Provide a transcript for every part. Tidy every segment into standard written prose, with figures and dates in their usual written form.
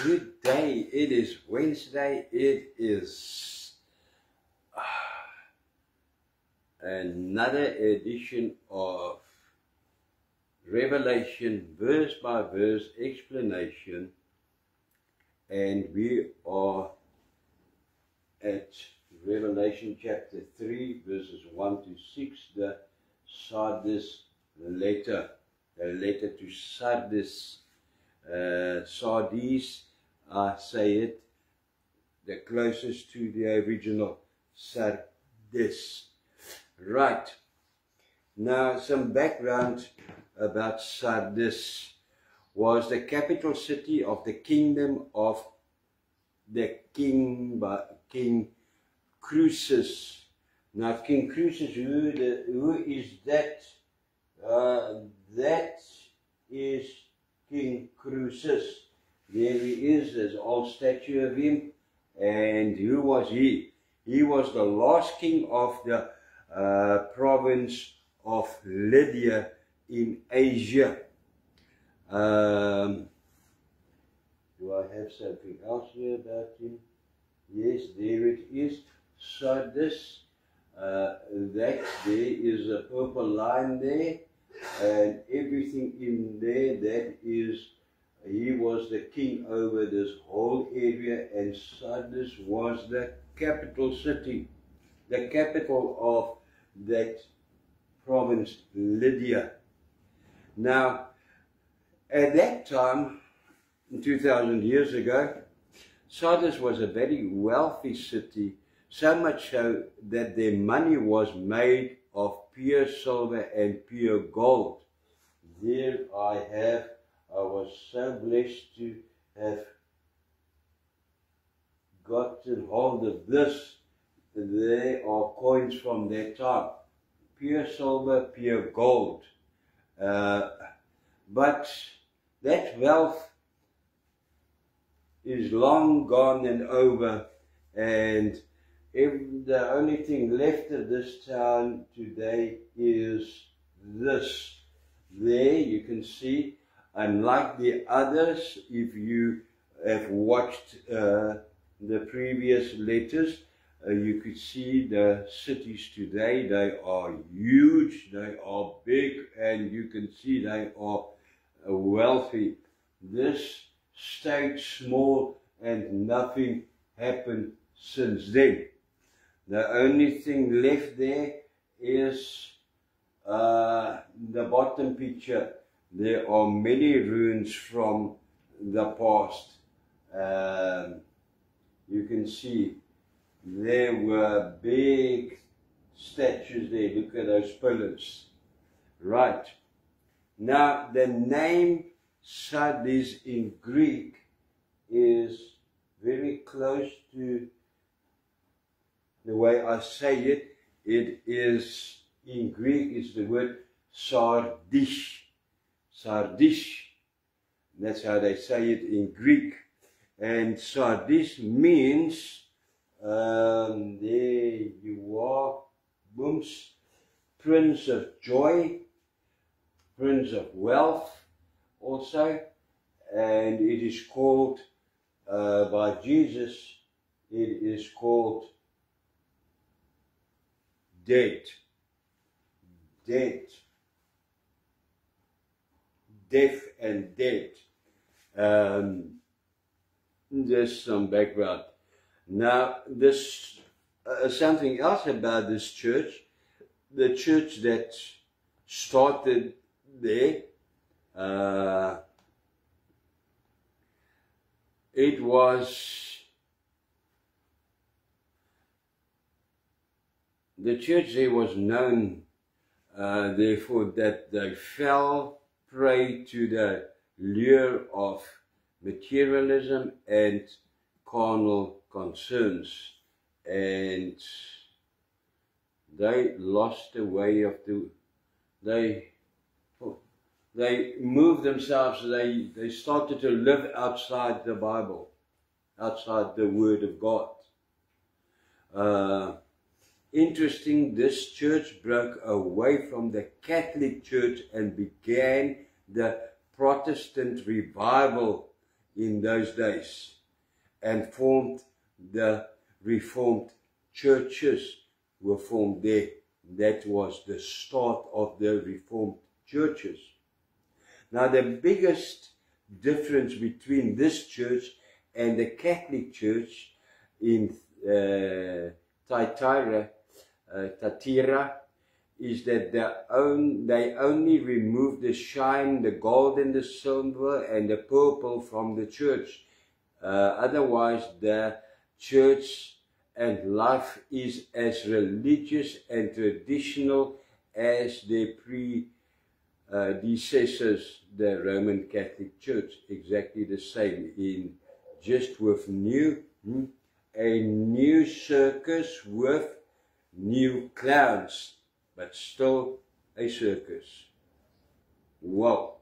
Good day. It is Wednesday. It is another edition of Revelation verse by verse explanation, and we are at Revelation chapter 3 verses 1 to 6, the Sardis letter, the letter to Sardis. Sardis, I say it, the closest to the original Sardis. Right. Now, some background about Sardis. Was the capital city of the kingdom of the King Croesus. Now, King Croesus, who is that? That is King Croesus. There he is, there's an old statue of him. And who was he? He was the last king of the province of Lydia in Asia. Do I have something else here about him? Yes, there it is. Sardis. That there is a purple line there. And everything in there, that is, he was the king over this whole area, and Sardis was the capital city, the capital of that province, Lydia. Now, at that time, 2,000 years ago, Sardis was a very wealthy city, so much so that their money was made of pure silver and pure gold. There I was so blessed to have gotten hold of this. There are coins from that time. Pure silver, pure gold. But that wealth is long gone and over, and the only thing left of this town today is this. There you can see, unlike the others, if you have watched the previous letters, you could see the cities today. They are huge, they are big, and you can see they are wealthy. This stayed small and nothing happened since then. The only thing left there is the bottom picture. There are many ruins from the past. You can see there were big statues there. Look at those pillars. Right. Now, the name Sardis in Greek is very close to the way I say it. It is, in Greek, it's the word Sardis. Sardis. That's how they say it in Greek. And Sardis means, there you are, booms, Prince of Joy, Prince of Wealth also. And it is called, by Jesus, it is called dead, deaf and dead. Just some background. Now, this something else about this church. The church that started there, it was the church there was known, therefore, that they fell prey to the lure of materialism and carnal concerns, and they lost the way of they moved themselves. They started to live outside the Bible, outside the Word of God. Interesting, this church broke away from the Catholic Church and began the Protestant revival in those days and formed the Reformed churches were formed there. That was the start of the Reformed churches. Now the biggest difference between this church and the Catholic Church in Thyatira is that they only removed the shine, the gold and the silver and the purple from the church. Otherwise, the church and life is as religious and traditional as their predecessors, the Roman Catholic Church. Exactly the same, in just with a new circus with new clowns, but still a circus. Well,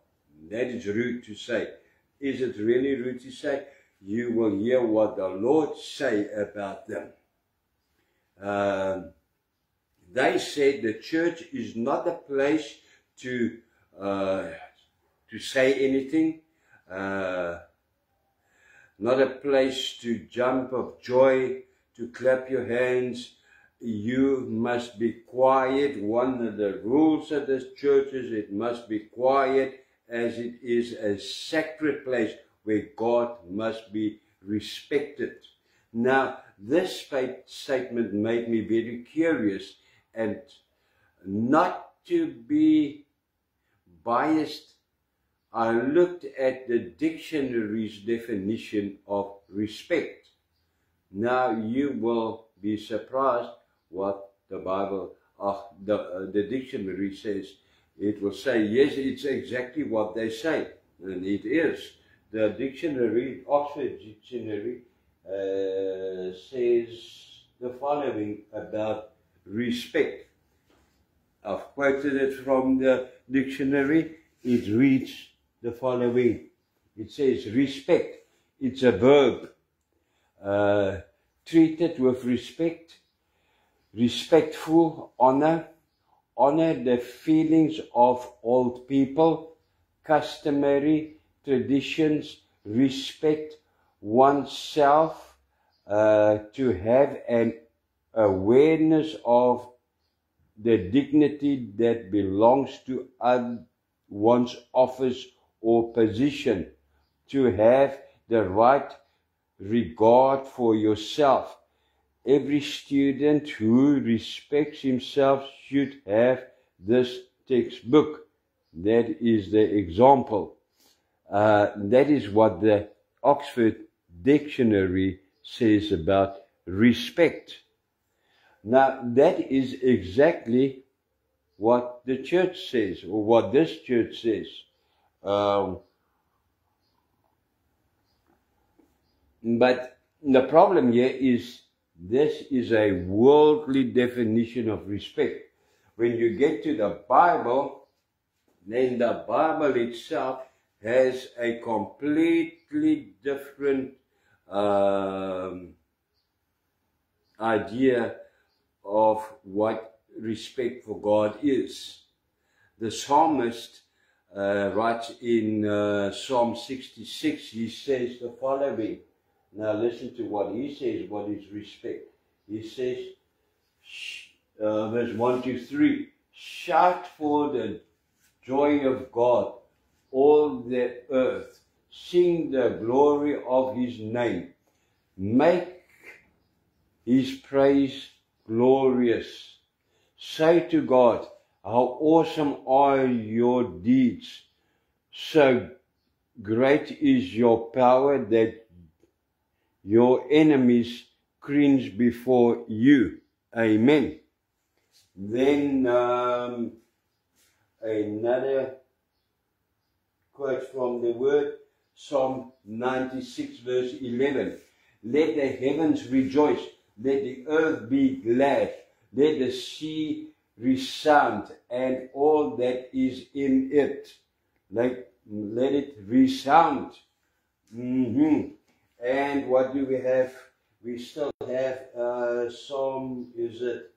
that is rude to say. Is it really rude to say? You will hear what the Lord say about them. They said the church is not a place to say anything, not a place to jump of joy, to clap your hands. You must be quiet. One of the rules of this church is it must be quiet, as it is a sacred place where God must be respected. Now, this statement made me very curious, and not to be biased, I looked at the dictionary's definition of respect. Now, you will be surprised what the Bible, the dictionary says. It will say, yes, it's exactly what they say, and it is. The dictionary, Oxford Dictionary, says the following about respect. I've quoted it from the dictionary. It reads the following. It says, respect, it's a verb. Treated with respect, respectful, honor the feelings of old people, customary traditions, respect oneself, to have an awareness of the dignity that belongs to one's office or position, to have the right regard for yourself. Every student who respects himself should have this textbook. That is the example. That is what the Oxford Dictionary says about respect. Now, that is exactly what the church says, or what this church says. But the problem here is, this is a worldly definition of respect. When you get to the Bible, then the Bible itself has a completely different idea of what respect for God is. The psalmist writes in Psalm 66, he says the following. Now listen to what he says, what is respect. He says, verse 1 to 3, shout for the joy of God, all the earth, sing the glory of his name, make his praise glorious. Say to God, how awesome are your deeds, so great is your power that your enemies cringe before you. Amen. Then another quote from the word, Psalm 96 verse 11. Let the heavens rejoice, let the earth be glad, let the sea resound, and all that is in it. Let it resound. And what do we have? We still have Psalm, is it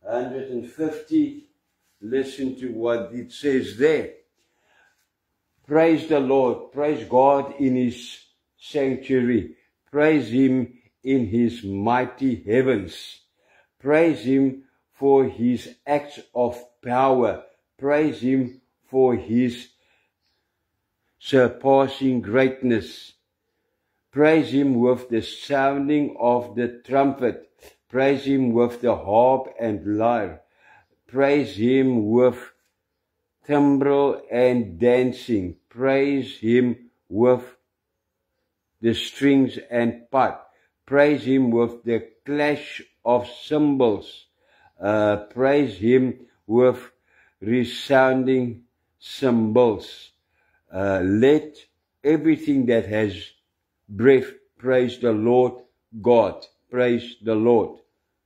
150? Listen to what it says there. Praise the Lord, praise God in his sanctuary. Praise him in his mighty heavens. Praise him for his acts of power. Praise him for his surpassing greatness. Praise him with the sounding of the trumpet. Praise him with the harp and lyre. Praise him with timbrel and dancing. Praise him with the strings and pipe. Praise him with the clash of cymbals. Praise him with resounding cymbals. Let everything that has breath praise the Lord God. Praise the Lord.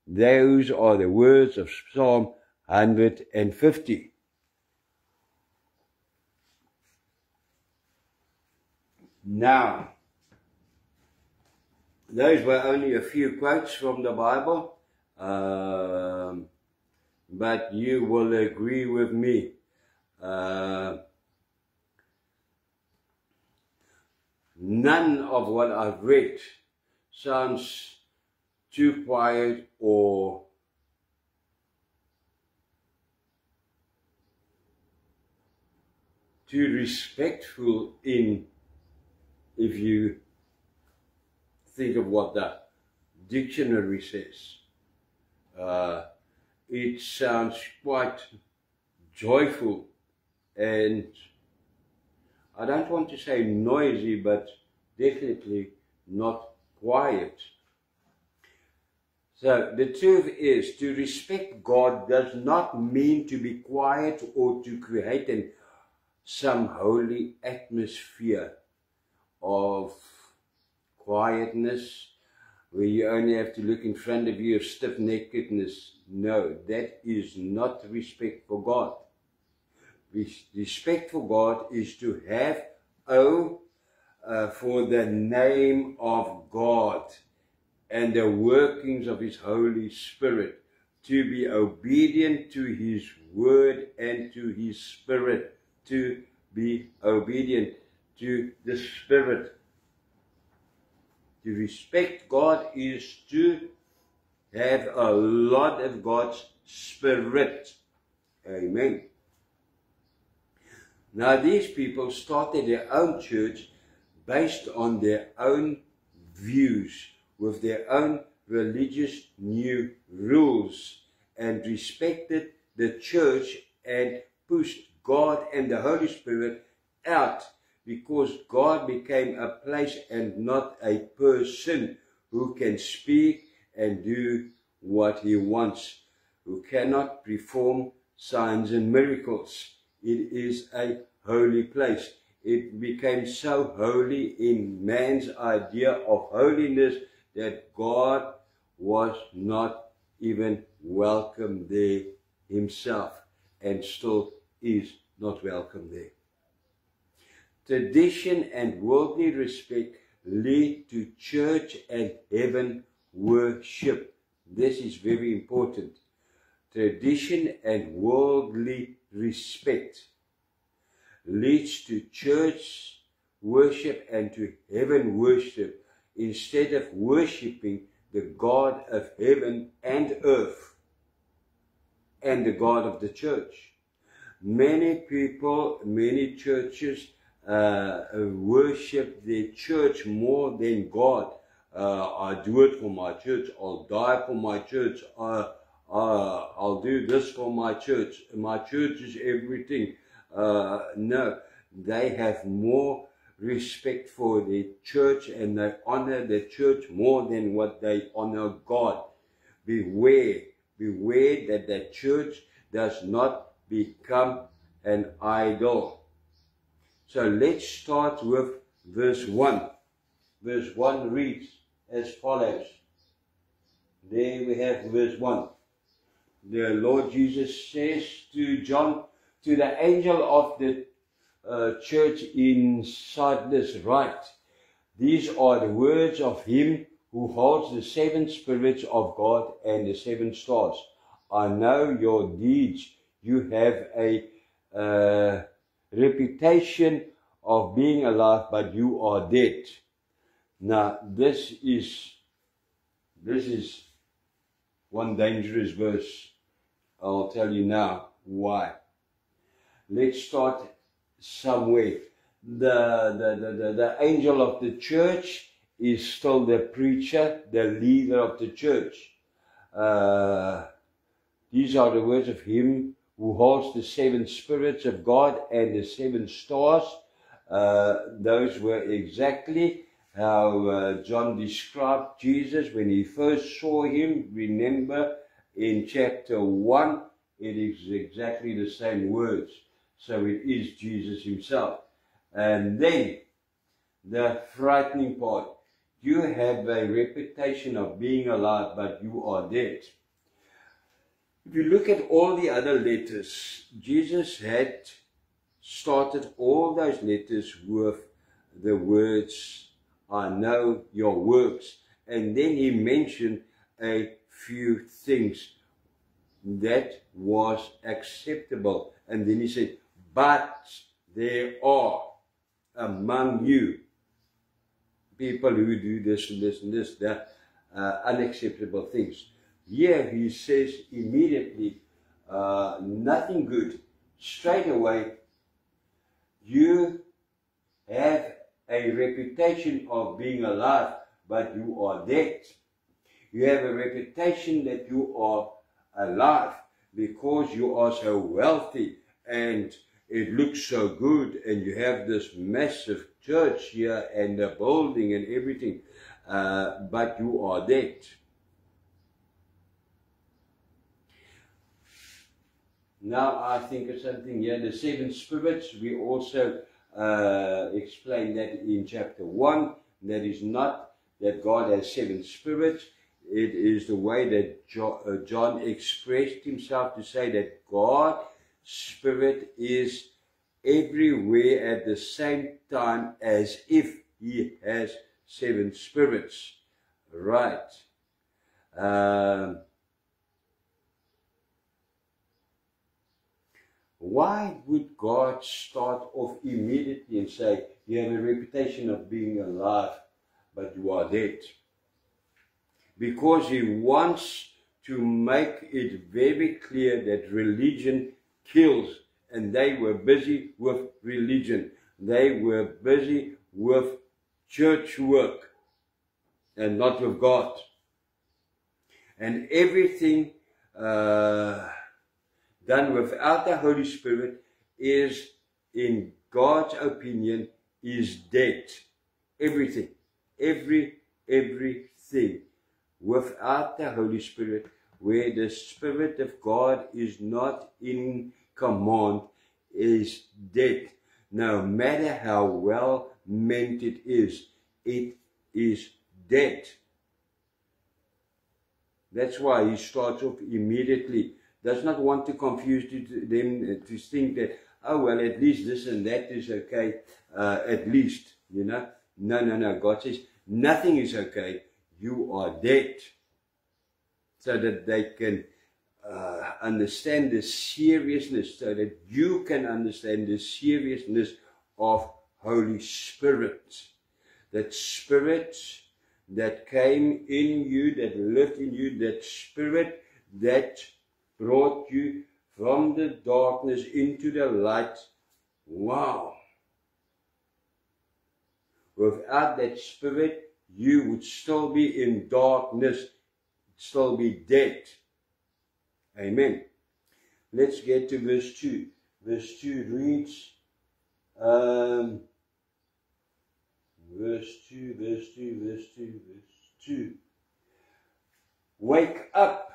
Those are the words of Psalm 150. Now, those were only a few quotes from the Bible, but you will agree with me. None of what I've read sounds too quiet or too respectful if you think of what the dictionary says. It sounds quite joyful and I don't want to say noisy, but definitely not quiet. So the truth is, to respect God does not mean to be quiet or to create some holy atmosphere of quietness where you only have to look in front of you of stiff-neckedness. No, that is not respect for God. Respect for God is to have for the name of God and the workings of his Holy Spirit, to be obedient to his word and to his Spirit, to be obedient to the Spirit. To respect God is to have a lot of God's Spirit. Amen. Now these people started their own church based on their own views, with their own religious new rules, and respected the church and pushed God and the Holy Spirit out, because God became a place and not a person who can speak and do what he wants, who cannot perform signs and miracles. It is a holy place. It became so holy in man's idea of holiness that God was not even welcome there himself, and still is not welcome there. Tradition and worldly respect lead to church and heaven worship. This is very important. Tradition and worldly respect leads to church worship and to heaven worship, instead of worshipping the God of heaven and earth and the God of the church. Many people, many churches worship their church more than God. I do it for my church. I'll die for my church. I'll do this for my church. My church is everything. No, they have more respect for the church and they honor the church more than what they honor God. Beware that the church does not become an idol. So let's start with verse 1. Verse 1 reads as follows. There we have verse 1. The Lord Jesus says to John, to the angel of the church in Sardis write, these are the words of him who holds the 7 spirits of God and the 7 stars. I know your deeds. You have a reputation of being alive, but you are dead. Now, this is one dangerous verse. I'll tell you now why. Let's start somewhere. The angel of the church is still the preacher, the leader of the church. These are the words of him who holds the 7 spirits of God and the 7 stars. Those were exactly how John described Jesus when he first saw him. Remember in chapter 1, it is exactly the same words. So it is Jesus himself. And then the frightening part. You have a reputation of being alive, but you are dead. If you look at all the other letters, Jesus had started all those letters with the words, I know your works. And then he mentioned a few things that was acceptable. And then he said, but there are among you people who do this and this and this, the unacceptable things. Here he says immediately, nothing good. Straight away, you have a reputation of being alive, but you are dead. You have a reputation that you are alive because you are so wealthy and it looks so good, and you have this massive church here and a building and everything, but you are dead. Now I think of something here, the 7 spirits. We also explained that in chapter 1. That is not that God has 7 spirits. It is the way that John expressed himself to say that God's Spirit is everywhere at the same time, as if he has 7 spirits. Right. Why would God start off immediately and say, you have a reputation of being alive, but you are dead? Because he wants to make it very clear that religion kills, and they were busy with religion. They were busy with church work and not with God. And everything done without the Holy Spirit is, in God's opinion, is dead. Everything. Everything. Without the Holy Spirit, where the Spirit of God is not in command, is dead. No matter how well meant it is dead. That's why he starts off immediately. Does not want to confuse them to think that, oh well, at least this and that is okay, at least, you know. No. God says, nothing is okay. You are dead. So that they can understand the seriousness, so that you can understand the seriousness of Holy Spirit. That Spirit that came in you, that lived in you, that Spirit that brought you from the darkness into the light. Wow. Without that Spirit, you would still be in darkness, still be dead. Amen. Let's get to verse 2. Verse 2 reads, verse 2. Wake up.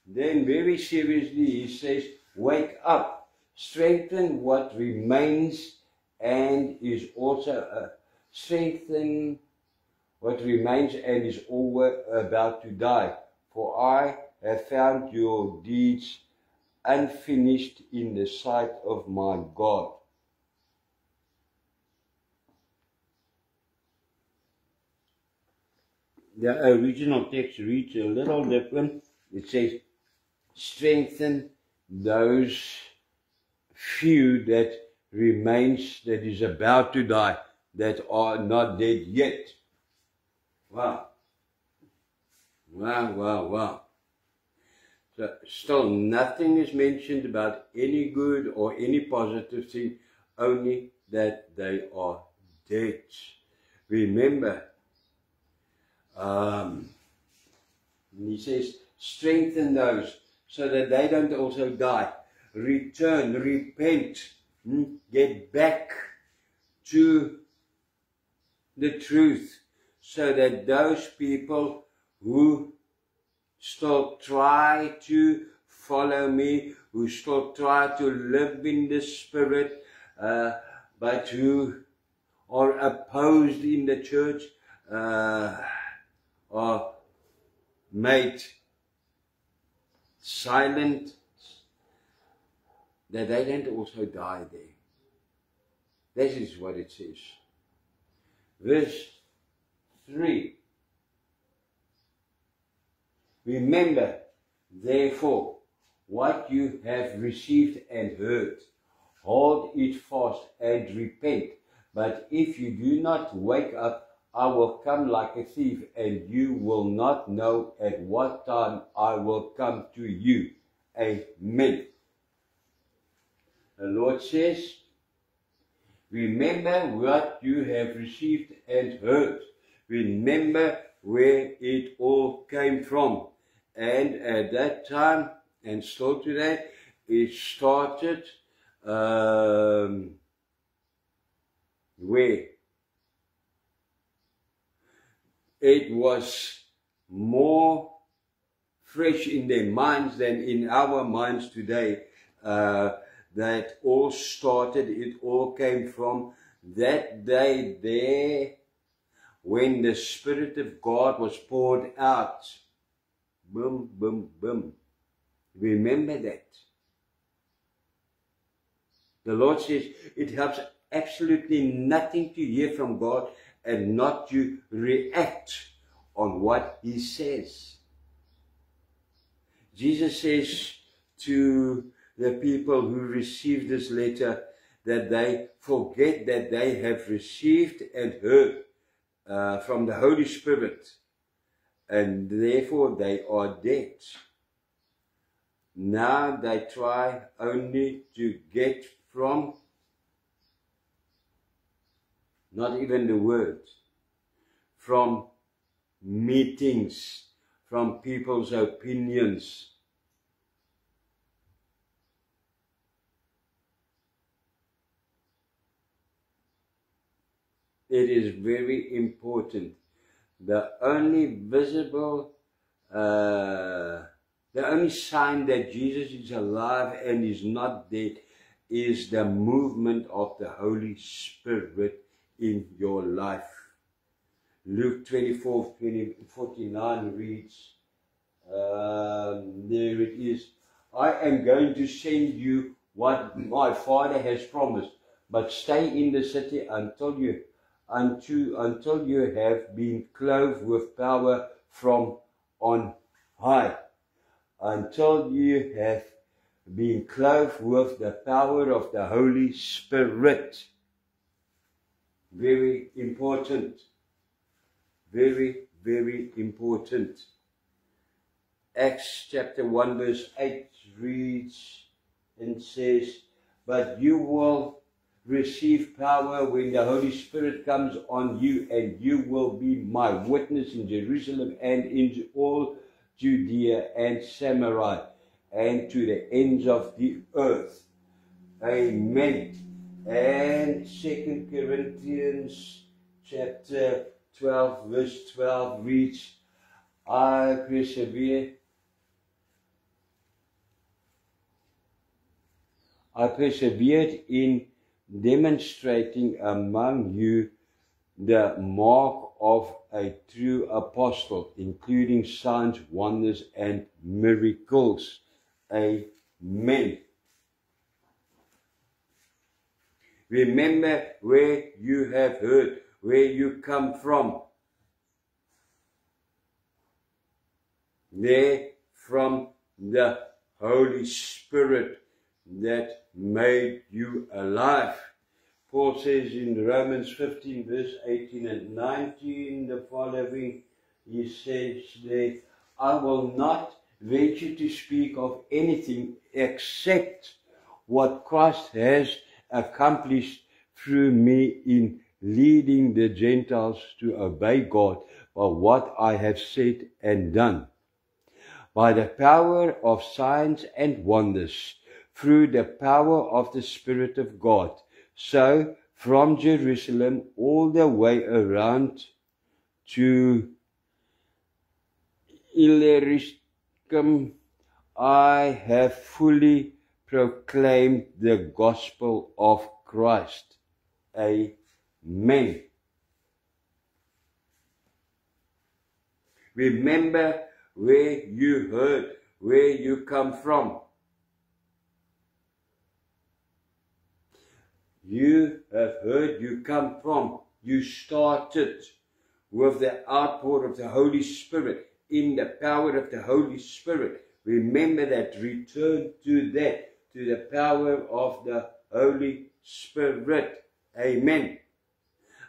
Then very seriously he says, wake up. Strengthen what remains and is also, strengthen what remains and is always about to die. For I have found your deeds unfinished in the sight of my God. The original text reads a little different. It says, strengthen those few that remains, that is about to die, that are not dead yet. Wow. Wow, wow, wow. So still nothing is mentioned about any good or any positive thing, only that they are dead. Remember, he says, strengthen those so that they don't also die. Return, repent, get back to the truth, so that those people who still try to follow me, who still try to live in the Spirit, but who are opposed in the church, are made silent, that they don't also die there. This is what it says. Verse 3. Remember, therefore, what you have received and heard, hold it fast and repent. But if you do not wake up, I will come like a thief, and you will not know at what time I will come to you. Amen. The Lord says, remember what you have received and heard. Remember where it all came from. And at that time, and still today, it started where it was more fresh in their minds than in our minds today. That all started, it all came from that day there when the Spirit of God was poured out. Boom, boom, boom. Remember that. The Lord says it helps absolutely nothing to hear from God and not to react on what He says. Jesus says to the people who received this letter that they forget that they have received and heard from the Holy Spirit, and therefore they are dead. Now they try only to get from, not even the word, from meetings, from people's opinions. It is very important. The only visible, the only sign that Jesus is alive and is not dead is the movement of the Holy Spirit in your life. Luke 24:49 reads, there it is, I am going to send you what my Father has promised, but stay in the city until you have been clothed with power from on high. Until you have been clothed with the power of the Holy Spirit. Very important. Very, very important. Acts chapter 1 verse 8 reads and says, but you will receive power when the Holy Spirit comes on you, and you will be my witness in Jerusalem and in all Judea and Samaria and to the ends of the earth. Amen. And 2 Corinthians chapter 12 verse 12 reads, I persevered in demonstrating among you the mark of a true apostle, including signs, wonders, and miracles. Amen. Remember where you have heard, where you come from. There from the Holy Spirit that made you alive. Paul says in Romans 15 verse 18 and 19 the following, he says there, I will not venture to speak of anything except what Christ has accomplished through me in leading the Gentiles to obey God by what I have said and done, by the power of signs and wonders, through the power of the Spirit of God. So, from Jerusalem all the way around to Illyricum, I have fully proclaimed the gospel of Christ. Amen. Remember where you heard, where you come from. You have heard, you come from. You started with the outpour of the Holy Spirit, in the power of the Holy Spirit. Remember that. Return to that, to the power of the Holy Spirit. Amen.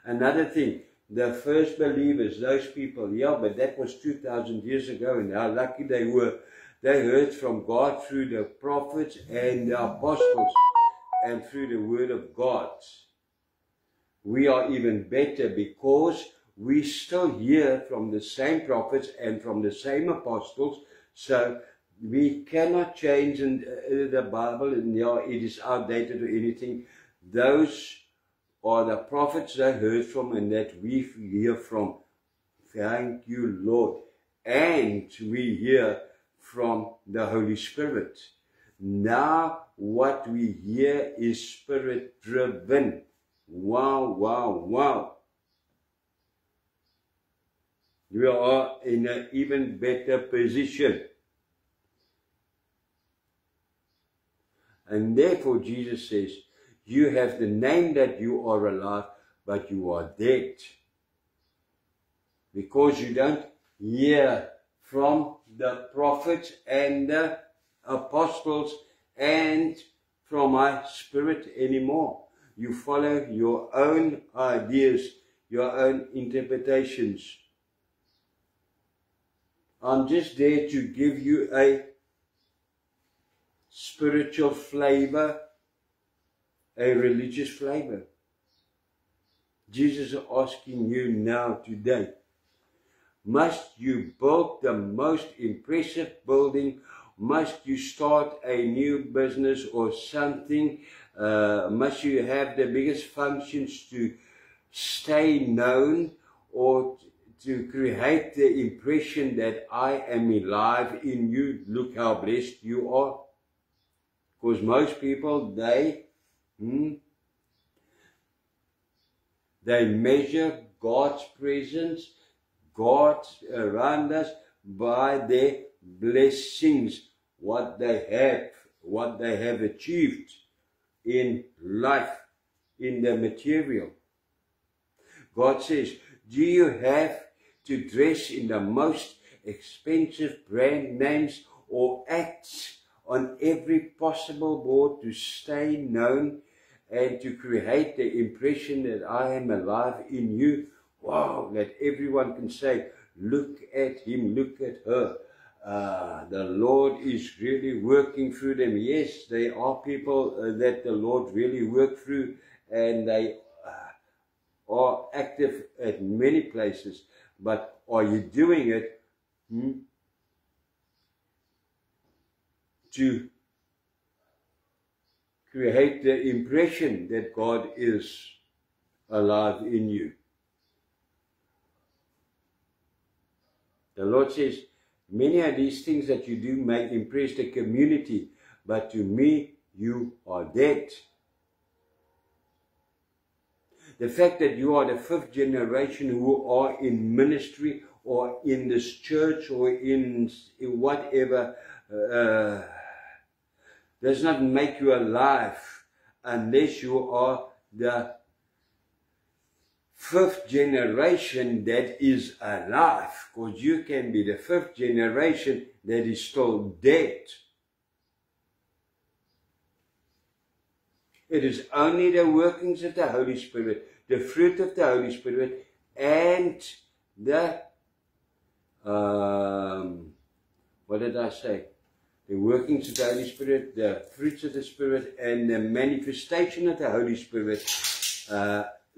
Another thing, the first believers, those people, yeah, but that was 2,000 years ago, and how lucky they were. They heard from God through the prophets and the apostles, and through the word of God. We are even better because we still hear from the same prophets and from the same apostles. So we cannot change the Bible, and yeah, it is outdated or anything. Those are the prophets they heard from and that we hear from. Thank you, Lord. And we hear from the Holy Spirit. Now what we hear is Spirit driven. Wow, wow, wow. We are in an even better position. And therefore Jesus says, you have the name that you are alive, but you are dead. Because you don't hear from the prophets and the apostles and from my Spirit anymore. You follow your own ideas, your own interpretations. I'm just there to give you a spiritual flavor, a religious flavor. Jesus is asking you now today, must you build the most impressive building? Must you start a new business or something? Must you have the biggest functions to stay known or to create the impression that I am alive in you? Look how blessed you are. Because most people, they measure God's presence, God around us, by their blessings, what they have achieved in life, in the material. God says, do you have to dress in the most expensive brand names or act on every possible board to stay known and to create the impression that I am alive in you? Wow, that everyone can say, look at him, look at her. The Lord is really working through them. Yes, they are people that the Lord really worked through, and they are active at many places. But are you doing it to create the impression that God is alive in you? The Lord says, many of these things that you do may impress the community, but to me, you are dead. The fact that you are the 5th generation who are in ministry or in this church or in whatever does not make you alive unless you are the 5th generation that is alive. Because you can be the 5th generation that is still dead. It is only the workings of the Holy Spirit, the fruit of the Holy Spirit, and the, what did I say? The workings of the Holy Spirit, the fruits of the Spirit, and the manifestation of the Holy Spirit.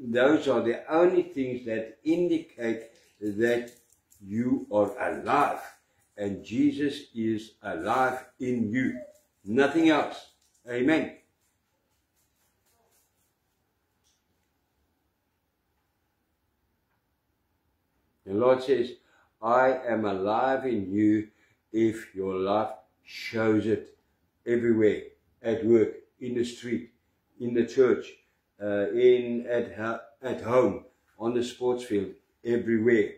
Those are the only things that indicate that you are alive. And Jesus is alive in you. Nothing else. Amen. The Lord says, I am alive in you if your life shows it everywhere, at work, in the street, in the church, at home, on the sports field, everywhere.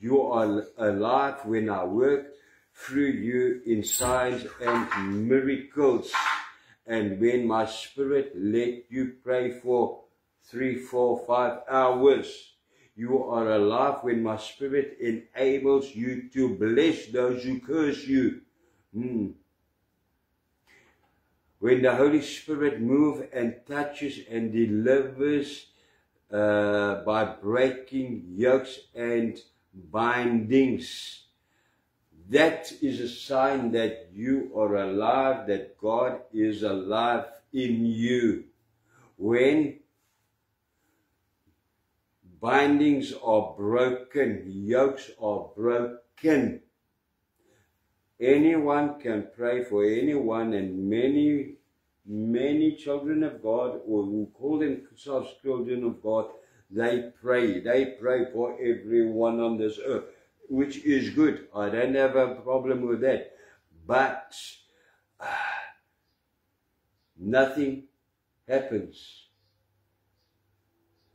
You are alive when I work through you in signs and miracles. And when my spirit let you pray for 3, 4, 5 hours, you are alive when my spirit enables you to bless those who curse you. When the Holy Spirit moves and touches and delivers by breaking yokes and bindings, that is a sign that you are alive, that God is alive in you. When bindings are broken, yokes are broken, anyone can pray for anyone, and many children of God, or who call themselves children of God, they pray for everyone on this earth, which is good. I don't have a problem with that. But nothing happens.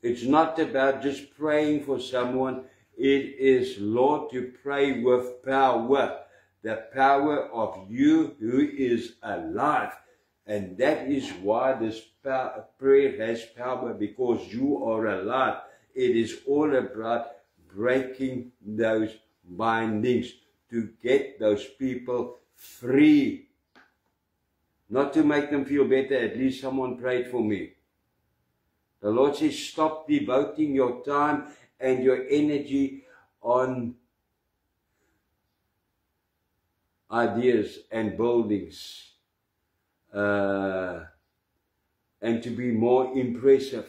It's not about just praying for someone. It is, Lord, to pray with power. The power of you who is alive. And that is why this prayer has power, because you are alive. It is all about breaking those bindings to get those people free. Not to make them feel better, at least someone prayed for me. The Lord says, stop devoting your time and your energy on ideas and buildings, and to be more impressive.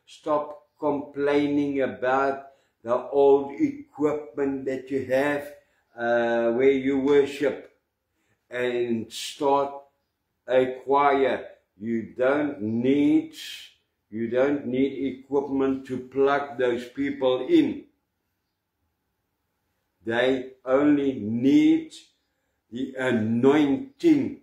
Stop complaining about the old equipment that you have where you worship, and start a choir. You don't need equipment to plug those people in. They only need the anointing.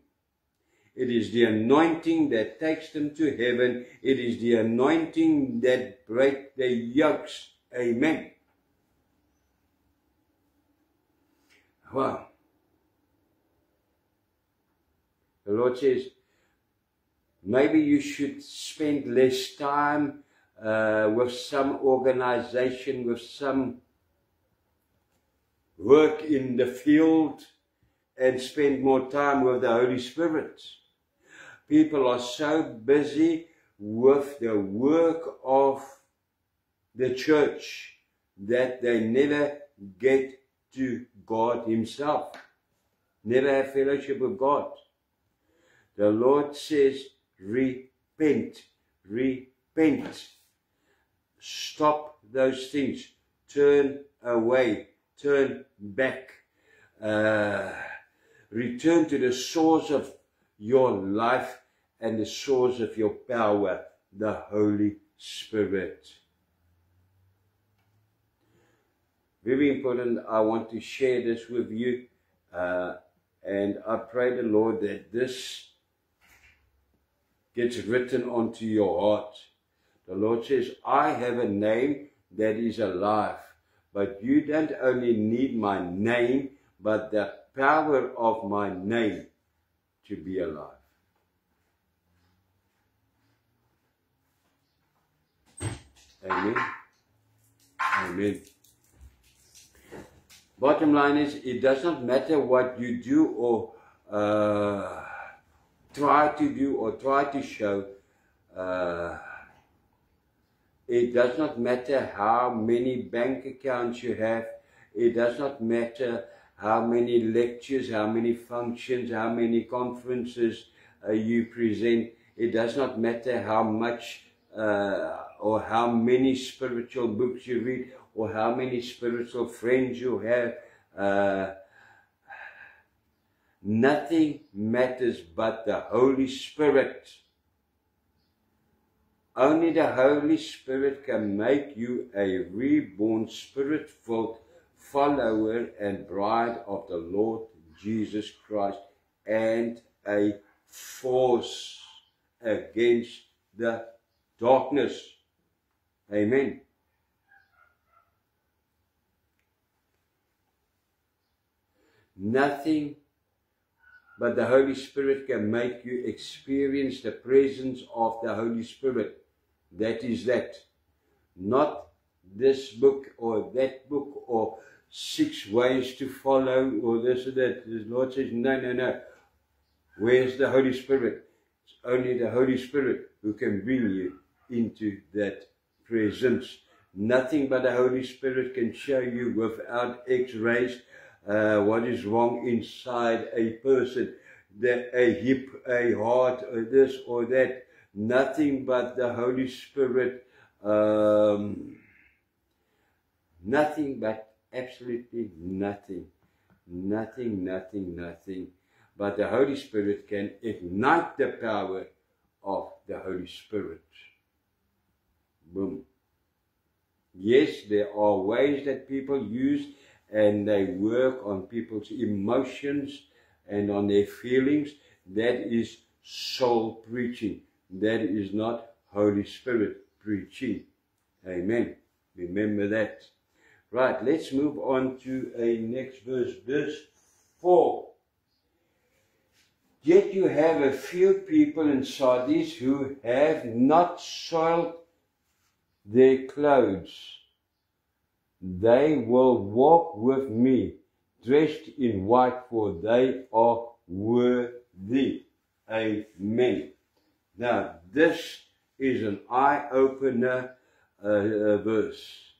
It is the anointing that takes them to heaven. It is the anointing that breaks the yokes. Amen. Wow. The Lord says, maybe you should spend less time with some organization, with some work in the field, and spend more time with the Holy Spirit. People are so busy with the work of the church that they never get to God Himself, never have fellowship with God. The Lord says, repent, repent. Stop those things. Turn away, turn back. Return to the source of your life and the source of your power, the Holy Spirit. Very important. I want to share this with you, and I pray the Lord that this gets written onto your heart. The Lord says, I have a name that is alive, but you don't only need my name, but the power of my name to be alive. Amen. Amen. Bottom line is, it does not matter what you do or try to do or try to show. It does not matter how many bank accounts you have. It does not matter how many lectures, how many functions, how many conferences you present. It does not matter how much or how many spiritual books you read or how many spiritual friends you have. Nothing matters but the Holy Spirit. Only the Holy Spirit can make you a reborn, Spirit-filled follower and bride of the Lord Jesus Christ, and a force against the darkness. Amen. Nothing but the Holy Spirit can make you experience the presence of the Holy Spirit. That is that. Not this book or that book or 6 ways to follow or this or that. The Lord says, no, no, no. Where's the Holy Spirit? It's only the Holy Spirit who can bring you into that presence. Nothing but the Holy Spirit can show you without x-rays what is wrong inside a person, a hip, a heart, or this or that. Nothing but the Holy Spirit, nothing but absolutely nothing. Nothing. But the Holy Spirit can ignite the power of the Holy Spirit. Boom. Yes, there are ways that people use and they work on people's emotions and on their feelings. That is soul preaching. That is not Holy Spirit preaching. Amen. Remember that. Right, let's move on to a next verse. Verse 4. Yet you have a few people in Sardis who have not soiled their clothes. They will walk with me, dressed in white, for they are worthy. Amen. Now, this is an eye-opener verse.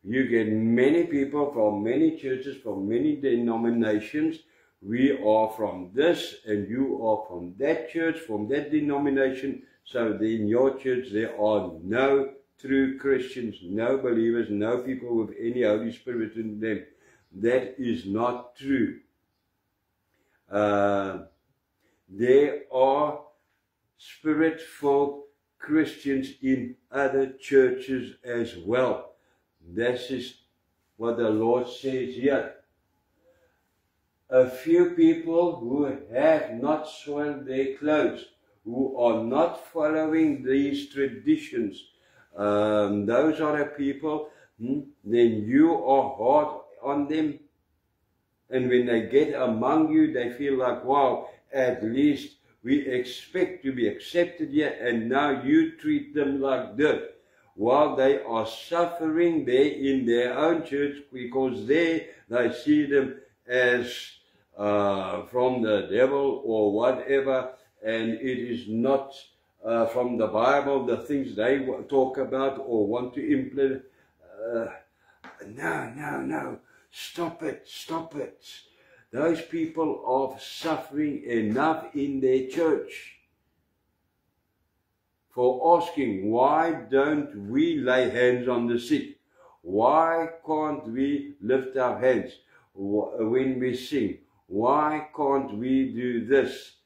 You get many people from many churches, from many denominations. We are from this and you are from that church, from that denomination. So in your church there are no true Christians, no believers, no people with any Holy Spirit in them. That is not true. There are Spirit-filled Christians in other churches as well. This is what the Lord says here. A few people who have not soiled their clothes, who are not following these traditions, those are the people, then you are hard on them. And when they get among you, they feel like, wow, at least we expect to be accepted here, and now you treat them like dirt. While they are suffering there in their own church, because they see them as from the devil or whatever, and it is not from the Bible, the things they talk about or want to implement. No. Stop it. Those people are suffering enough in their church for asking, why don't we lay hands on the sick? Why can't we lift our hands when we sing? Why can't we do this?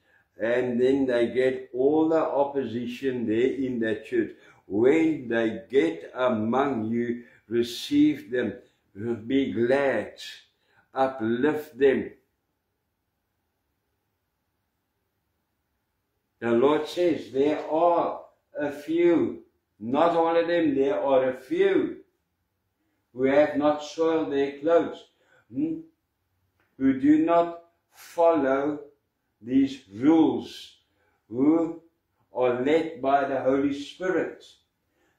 And then they get all the opposition there in that church. When they get among you, receive them, be glad, uplift them. The Lord says there are a few, not all of them, there are a few who have not soiled their clothes, who do not follow these rules, who are led by the Holy Spirit.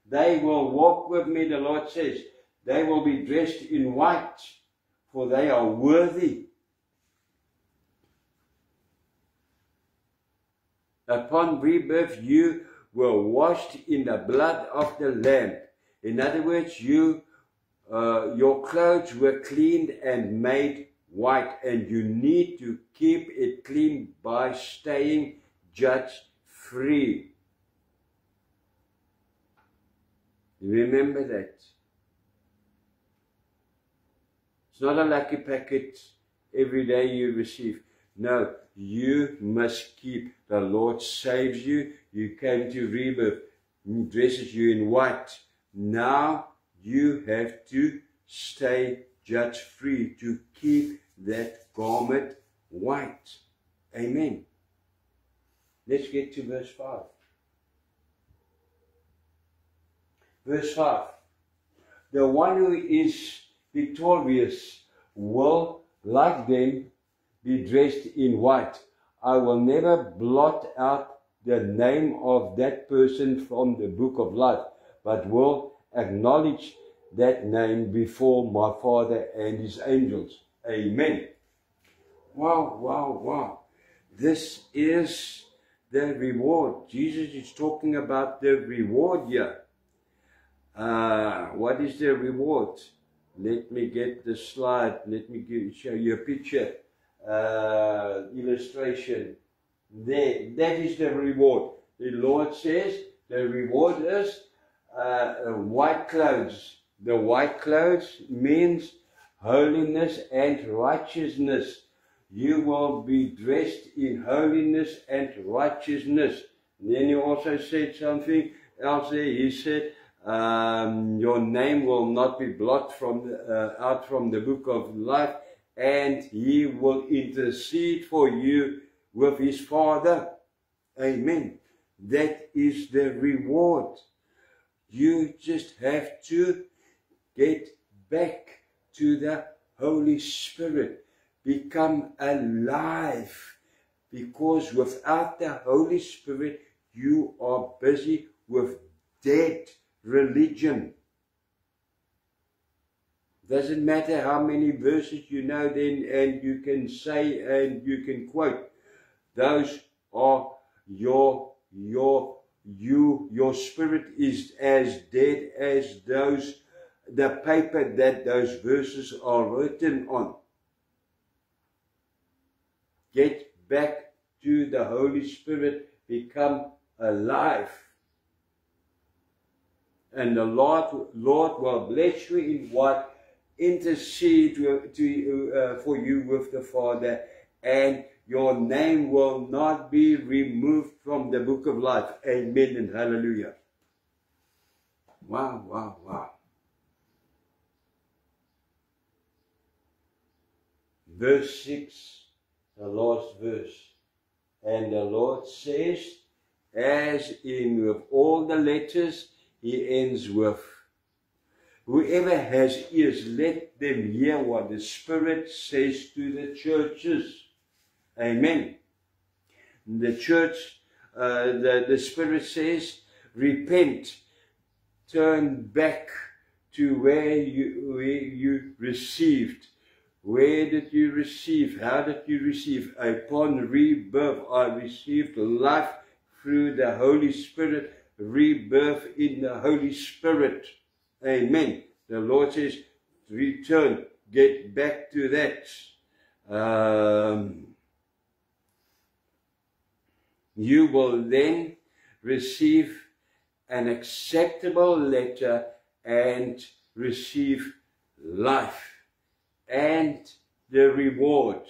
They will walk with me, the Lord says. They will be dressed in white, for they are worthy. Upon rebirth, you were washed in the blood of the Lamb. In other words, your clothes were cleaned and made white, and you need to keep it clean by staying judge-free. Remember that. It's not a lucky packet every day you receive. No, you must keep. The Lord saves you. You came to rebirth. He dresses you in white. Now you have to stay judge-free, to keep that garment white. Amen. Let's get to verse 5. Verse 5. The one who is victorious will, like them, be dressed in white. I will never blot out the name of that person from the book of life, but will acknowledge that name before my Father and his angels. Amen. Wow, wow, wow. This is the reward. Jesus is talking about the reward here. What is the reward? Let me get the slide. Let me show you a picture, illustration. There, that is the reward. The Lord says the reward is white clothes. The white clothes means holiness and righteousness. You will be dressed in holiness and righteousness. And then he also said something else there. He said, your name will not be blotted out from the book of life, and he will intercede for you with his Father. Amen. That is the reward. You just have to get back to the Holy Spirit. Become alive. Because without the Holy Spirit, you are busy with dead religion. Doesn't matter how many verses you know then and you can say and you can quote. Those are your spirit is as dead as the paper that those verses are written on. Get back to the Holy Spirit, become alive. And the Lord will bless you in what? Intercede for you with the Father, and your name will not be removed from the book of life. Amen and hallelujah. Wow, wow, wow. Verse 6, the last verse. And the Lord says, as in with all the letters, he ends with, whoever has ears, let them hear what the Spirit says to the churches. Amen. The church, the Spirit says, repent, turn back to where you received. Where did you receive? How did you receive? Upon rebirth, I received life through the Holy Spirit, rebirth in the Holy Spirit. Amen. The Lord says, return, get back to that. You will then receive an acceptable letter and receive life and the reward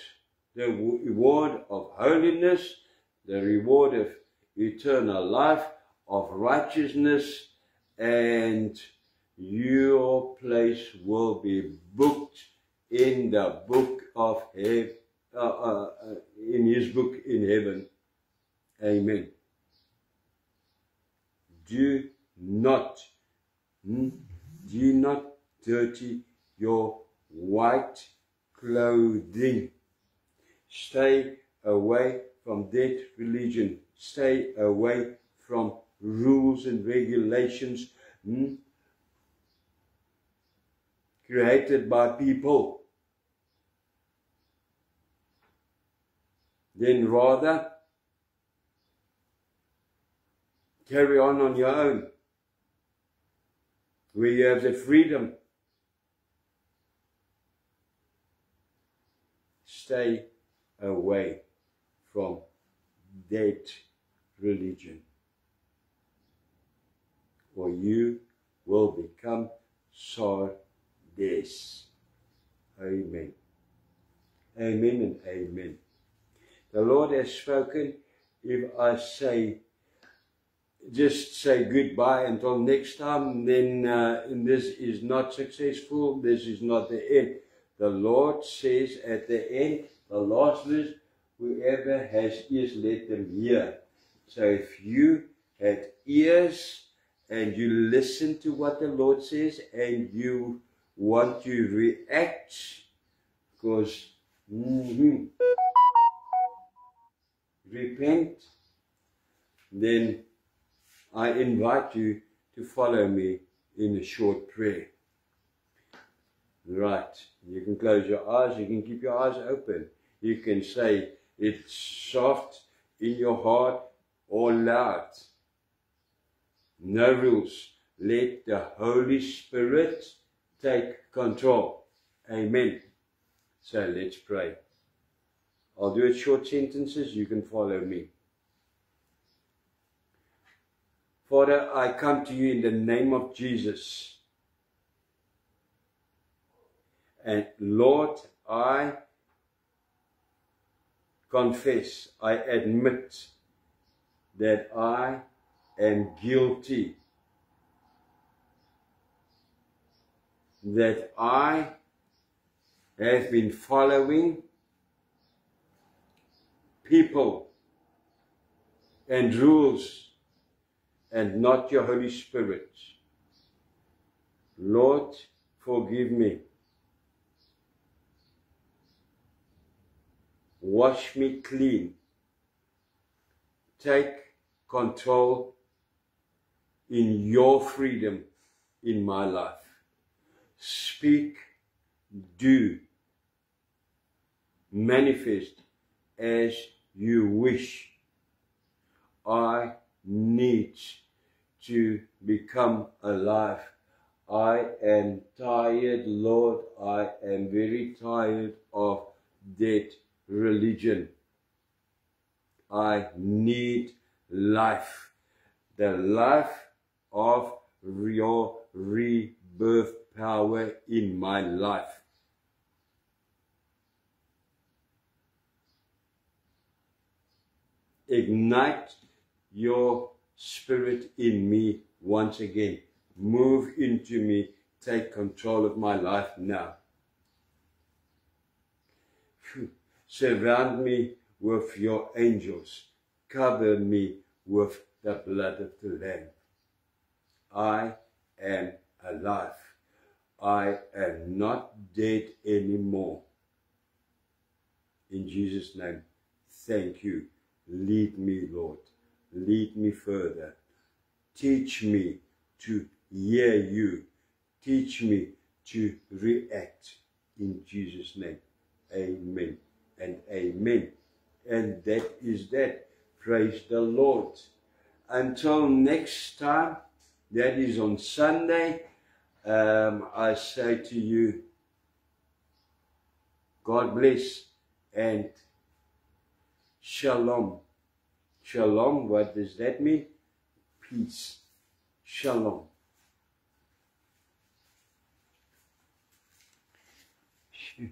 of holiness, the reward of eternal life, of righteousness, and your place will be booked in the book of heaven, in his book in heaven. Amen. Do not dirty your white clothing. Stay away from dead religion. Stay away from rules and regulations created by people. Then rather carry on your own, where you have the freedom. Stay away from dead religion, or you will become Sardes. Amen. Amen and amen. The Lord has spoken. If I say, just say goodbye until next time, then this is not successful. This is not the end. The Lord says at the end, the last verse, whoever has ears, let them hear. So if you had ears and you listen to what the Lord says and you want to react, because repent, then I invite you to follow me in a short prayer. Right, you can close your eyes, you can keep your eyes open. You can say it's soft in your heart or loud. No rules. Let the Holy Spirit take control. Amen. So let's pray. I'll do it short sentences, you can follow me. Father, I come to you in the name of Jesus. And Lord, I confess, I admit that I am guilty, that I have been following people and rules and not your Holy Spirit. Lord, forgive me. Wash me clean. Take control in your freedom in my life. Speak, do, manifest as you wish. I need to become alive. I am tired, Lord. I am very tired of dead religion. I need life. The life of your rebirth power in my life. Ignite your spirit in me once again. Move into me. Take control of my life now. Surround me with your angels. Cover me with the blood of the Lamb. I am alive. I am not dead anymore. In Jesus' name, thank you. Lead me, Lord. Lead me further. Teach me to hear you. Teach me to react. In Jesus' name, amen and amen. And that is that. Praise the Lord. Until next time, that is on Sunday, I say to you, God bless and shalom. Shalom, what does that mean? Peace. Shalom. Shoot.